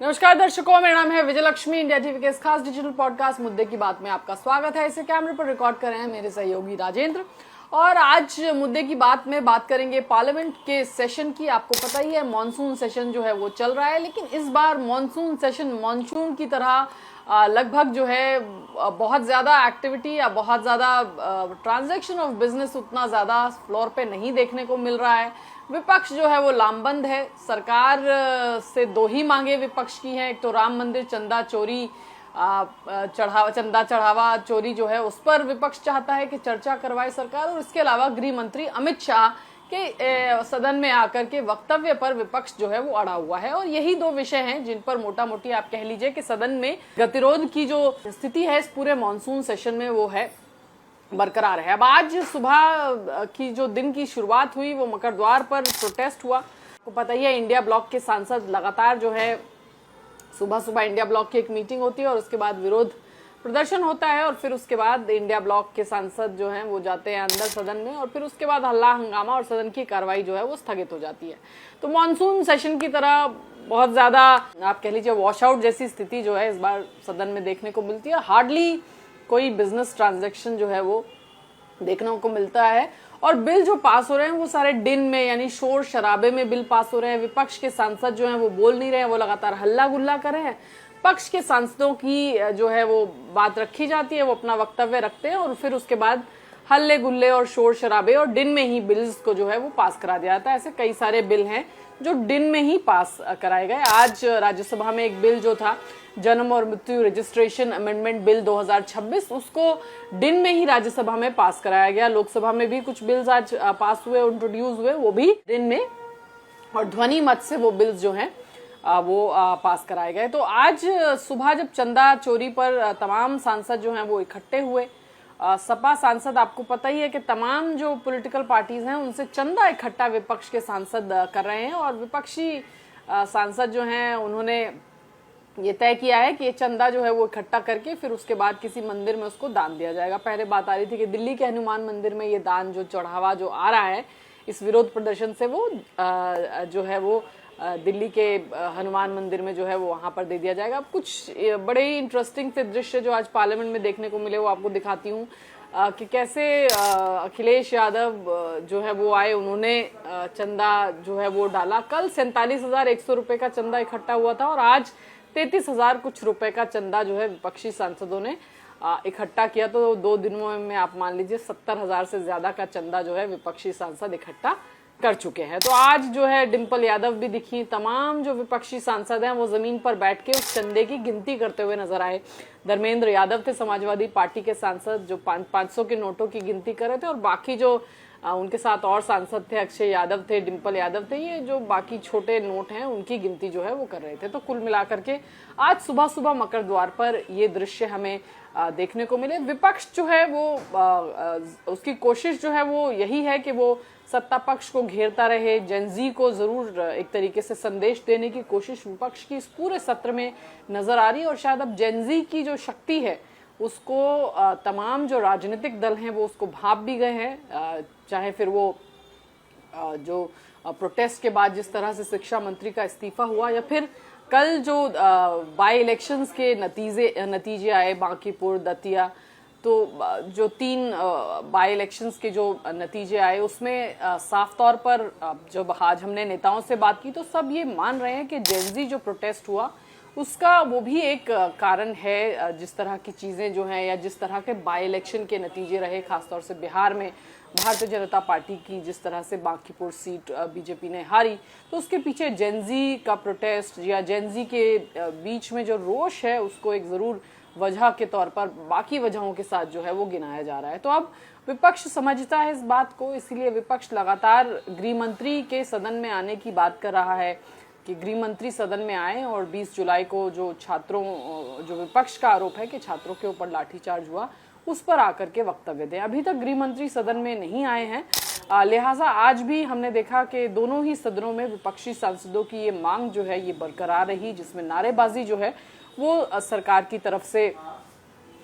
नमस्कार दर्शकों, मेरा नाम है विजय लक्ष्मी। इंडिया टीवी के इस खास डिजिटल पॉडकास्ट मुद्दे की बात में आपका स्वागत है। इसे कैमरे पर रिकॉर्ड कर रहे हैं मेरे सहयोगी राजेंद्र। और आज मुद्दे की बात में बात करेंगे पार्लियामेंट के सेशन की। आपको पता ही है मानसून सेशन जो है वो चल रहा है, लेकिन इस बार मानसून सेशन मानसून की तरह लगभग जो है बहुत ज्यादा एक्टिविटी या बहुत ज्यादा ट्रांजैक्शन ऑफ बिजनेस उतना ज्यादा फ्लोर पे नहीं देखने को मिल रहा है। विपक्ष जो है वो लामबंद है। सरकार से दो ही मांगे विपक्ष की हैं, एक तो राम मंदिर चंदा चोरी चंदा चढ़ावा चोरी जो है उस पर विपक्ष चाहता है कि चर्चा करवाए सरकार, और इसके अलावा गृह मंत्री अमित शाह के सदन में आकर के वक्तव्य पर विपक्ष जो है वो अड़ा हुआ है। और यही दो विषय हैं जिन पर मोटा मोटी आप कह लीजिए कि सदन में गतिरोध की जो स्थिति है इस पूरे मानसून सेशन में वो है बरकरार है। अब आज सुबह की जो दिन की शुरुआत हुई वो मकर द्वार पर प्रोटेस्ट हुआ। आपको पता ही है इंडिया ब्लॉक के सांसद लगातार जो है सुबह सुबह इंडिया ब्लॉक की एक मीटिंग होती है और उसके बाद विरोध प्रदर्शन होता है, और फिर उसके बाद इंडिया ब्लॉक के सांसद जो हैं वो जाते हैं अंदर सदन में, और फिर उसके बाद हल्ला हंगामा और सदन की कार्रवाई जो है वो स्थगित हो जाती है। तो मानसून सेशन की तरह बहुत ज्यादा आप कह लीजिए वॉश आउट जैसी स्थिति जो है इस बार सदन में देखने को मिलती है। हार्डली कोई बिजनेस ट्रांजैक्शन जो है वो देखने को मिलता है, और बिल जो पास हो रहे हैं वो सारे दिन में यानी शोर शराबे में बिल पास हो रहे हैं। विपक्ष के सांसद जो हैं वो बोल नहीं रहे हैं, वो लगातार हल्ला गुल्ला कर रहे हैं। पक्ष के सांसदों की जो है वो बात रखी जाती है, वो अपना वक्तव्य रखते हैं, और फिर उसके बाद हल्ले गुल्ले और शोर शराबे और दिन में ही बिल्स को जो है वो पास करा दिया जाता है। ऐसे कई सारे बिल हैं जो दिन में ही पास कराए गए। आज राज्यसभा में एक बिल जो था जन्म और मृत्यु रजिस्ट्रेशन अमेंडमेंट बिल 2026, उसको दिन में ही राज्यसभा में पास कराया गया। लोकसभा में भी कुछ बिल्स आज पास हुए, इंट्रोड्यूस हुए, वो भी दिन में, और ध्वनि मत से वो बिल्स जो हैं वो पास कराए गए। तो आज सुबह जब चंदा चोरी पर तमाम सांसद जो हैं वो इकट्ठे हुए, सपा सांसद, आपको पता ही है कि तमाम जो पॉलिटिकल पार्टीज हैं उनसे चंदा इकट्ठा विपक्ष के सांसद कर रहे हैं, और विपक्षी सांसद जो हैं उन्होंने ये तय किया है कि ये चंदा जो है वो इकट्ठा करके फिर उसके बाद किसी मंदिर में उसको दान दिया जाएगा। पहले बात आ रही थी कि दिल्ली के हनुमान मंदिर में ये दान जो चढ़ावा जो आ रहा है इस विरोध प्रदर्शन से वो जो है वो दिल्ली के हनुमान मंदिर में जो है वो वहां पर दे दिया जाएगा। अब कुछ बड़े ही इंटरेस्टिंग से दृश्य जो आज पार्लियामेंट में देखने को मिले वो आपको दिखाती हूँ कि कैसे अखिलेश यादव जो है वो आए, उन्होंने चंदा जो है वो डाला। कल 47,100 रुपए का चंदा इकट्ठा हुआ था और आज 33,000 कुछ रुपए का चंदा जो है विपक्षी सांसदों ने इकट्ठा किया। तो 2 दिनों में आप मान लीजिए 70,000 से ज्यादा का चंदा जो है विपक्षी सांसद इकट्ठा कर चुके हैं। तो आज जो है डिम्पल यादव भी दिखी, तमाम जो विपक्षी सांसद हैं वो जमीन पर बैठ के उस चंदे की गिनती करते हुए नजर आए। धर्मेंद्र यादव थे समाजवादी पार्टी के सांसद जो 500 के नोटों की गिनती कर रहे थे, और बाकी जो उनके साथ और सांसद थे, अक्षय यादव थे, डिम्पल यादव थे, ये जो बाकी छोटे नोट हैं उनकी गिनती जो है वो कर रहे थे। तो कुल मिलाकर के आज सुबह सुबह मकर द्वार पर ये दृश्य हमें देखने को मिले। विपक्ष जो है वो उसकी कोशिश जो है वो यही है कि वो सत्ता पक्ष को घेरता रहे, जेनजी को जरूर एक तरीके से संदेश देने की कोशिश विपक्ष की इस पूरे सत्र में नजर आ रही है। और शायद अब जेनजी की जो शक्ति है उसको तमाम जो राजनीतिक दल हैं वो उसको भाप भी गए हैं, चाहे फिर वो जो प्रोटेस्ट के बाद जिस तरह से शिक्षा मंत्री का इस्तीफा हुआ, या फिर कल जो बाई इलेक्शंस के नतीजे आए बांकीपुर दतिया, तो जो 3 बाई इलेक्शंस के जो नतीजे आए उसमें साफ तौर पर जब आज हमने नेताओं से बात की तो सब ये मान रहे हैं कि जेनजी जो प्रोटेस्ट हुआ उसका वो भी एक कारण है। जिस तरह की चीजें जो हैं या जिस तरह के बाई इलेक्शन के नतीजे रहे, खासतौर से बिहार में भारतीय जनता पार्टी की जिस तरह से बांकीपुर सीट बीजेपी ने हारी, तो उसके पीछे जेनजी का प्रोटेस्ट या जेनजी के बीच में जो रोष है उसको एक जरूर वजह के तौर पर बाकी वजहों के साथ जो है वो गिनाया जा रहा है। तो अब विपक्ष समझता है इस बात को, इसीलिए विपक्ष लगातार गृह मंत्री के सदन में आने की बात कर रहा है कि गृह मंत्री सदन में आए और 20 जुलाई को जो छात्रों, जो विपक्ष का आरोप है कि छात्रों के ऊपर लाठीचार्ज हुआ, उस पर आकर के वक्तव्य दें। अभी तक गृह मंत्री सदन में नहीं आए हैं, लिहाजा आज भी हमने देखा कि दोनों ही सदनों में विपक्षी सांसदों की ये मांग जो है ये बरकरार रही, जिसमें नारेबाजी जो है वो सरकार की तरफ से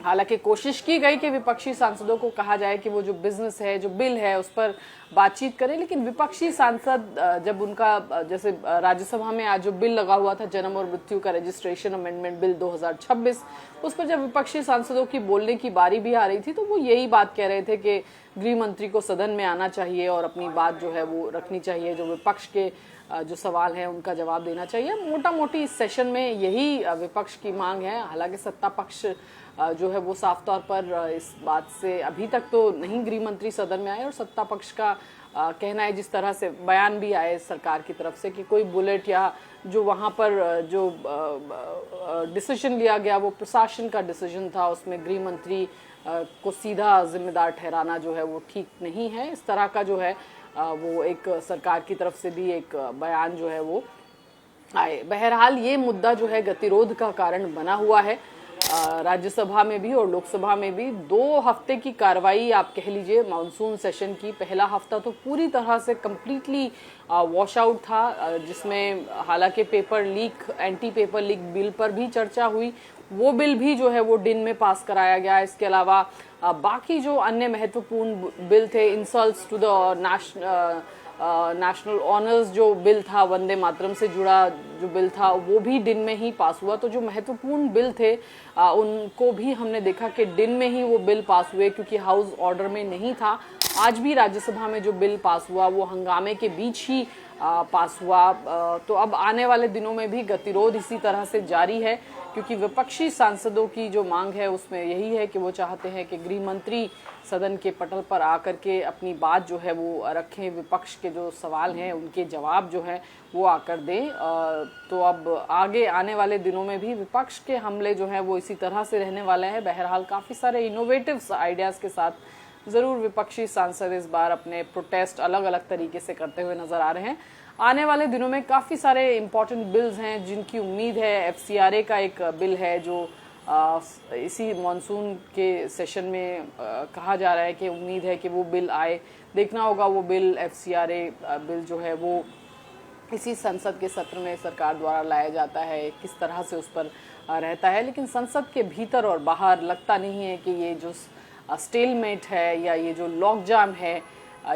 हालांकि कोशिश की गई कि विपक्षी सांसदों को कहा जाए कि वो जो बिजनेस है, जो बिल है, उस पर बातचीत करें, लेकिन विपक्षी सांसद जब उनका जैसे राज्यसभा में आज जो बिल लगा हुआ था, जन्म और मृत्यु का रजिस्ट्रेशन अमेंडमेंट बिल 2026, उस पर जब विपक्षी सांसदों की बोलने की बारी भी आ रही थी तो वो यही बात कह रहे थे कि गृह मंत्री को सदन में आना चाहिए और अपनी बात जो है वो रखनी चाहिए, जो विपक्ष के जो सवाल है उनका जवाब देना चाहिए। मोटा मोटी इस सेशन में यही विपक्ष की मांग है। हालांकि सत्ता पक्ष जो है वो साफ तौर पर इस बात से अभी तक तो नहीं गृह मंत्री सदन में आए, और सत्ता पक्ष का कहना है, जिस तरह से बयान भी आए सरकार की तरफ से, कि कोई बुलेट या जो वहां पर जो डिसीजन लिया गया वो प्रशासन का डिसीजन था, उसमें गृह मंत्री को सीधा जिम्मेदार ठहराना जो है वो ठीक नहीं है। इस तरह का जो है वो एक सरकार की तरफ से भी एक बयान जो है वो आए। बहरहाल ये मुद्दा जो है गतिरोध का कारण बना हुआ है राज्यसभा में भी और लोकसभा में भी। 2 हफ्ते की कार्रवाई आप कह लीजिए मानसून सेशन की। पहला हफ्ता तो पूरी तरह से कंप्लीटली वॉश आउट था, जिसमें हालांकि paper leak, anti paper leak bill पर भी चर्चा हुई, वो बिल भी जो है वो दिन में पास कराया गया। इसके अलावा बाकी जो अन्य महत्वपूर्ण बिल थे, insults to the national honours जो बिल था, वंदे मातरम से जुड़ा जो बिल था, वो भी दिन में ही पास हुआ। तो जो महत्वपूर्ण बिल थे उनको भी हमने देखा कि दिन में ही वो बिल पास हुए, क्योंकि हाउस ऑर्डर में नहीं था। आज भी राज्यसभा में जो बिल पास हुआ वो हंगामे के बीच ही पास हुआ। तो अब आने वाले दिनों में भी गतिरोध इसी तरह से जारी है, क्योंकि विपक्षी सांसदों की जो मांग है उसमें यही है कि वो चाहते हैं कि गृह मंत्री सदन के पटल पर आकर के अपनी बात जो है वो रखें, विपक्ष के जो सवाल हैं उनके जवाब जो है वो आकर दें। तो अब आगे आने वाले दिनों में भी विपक्ष के हमले जो हैं वो इसी तरह से रहने वाले हैं। बहरहाल काफ़ी सारे इनोवेटिव आइडियाज़ के साथ ज़रूर विपक्षी सांसद इस बार अपने प्रोटेस्ट अलग अलग तरीके से करते हुए नजर आ रहे हैं। आने वाले दिनों में काफ़ी सारे इम्पोर्टेंट बिल्स हैं जिनकी उम्मीद है। FCRA का एक बिल है जो इसी मॉनसून के सेशन में कहा जा रहा है कि उम्मीद है कि वो बिल आए। देखना होगा वो बिल, FCRA बिल जो है वो इसी संसद के सत्र में सरकार द्वारा लाया जाता है, किस तरह से उस पर रहता है। लेकिन संसद के भीतर और बाहर लगता नहीं है कि ये जो स्टेलमेट है या ये जो लॉकजाम है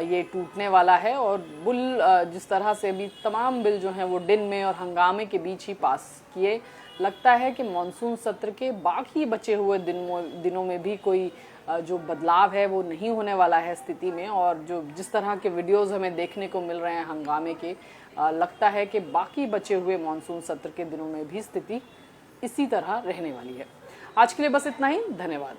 ये टूटने वाला है। और बिल जिस तरह से भी तमाम बिल जो हैं वो दिन में और हंगामे के बीच ही पास किए, लगता है कि मॉनसून सत्र के बाकी बचे हुए दिनों में भी कोई जो बदलाव है वो नहीं होने वाला है स्थिति में। और जो जिस तरह के वीडियोस हमें देखने को मिल रहे हैं हंगामे के, लगता है कि बाकी बचे हुए मॉनसून सत्र के दिनों में भी स्थिति इसी तरह रहने वाली है। आज के लिए बस इतना ही। धन्यवाद।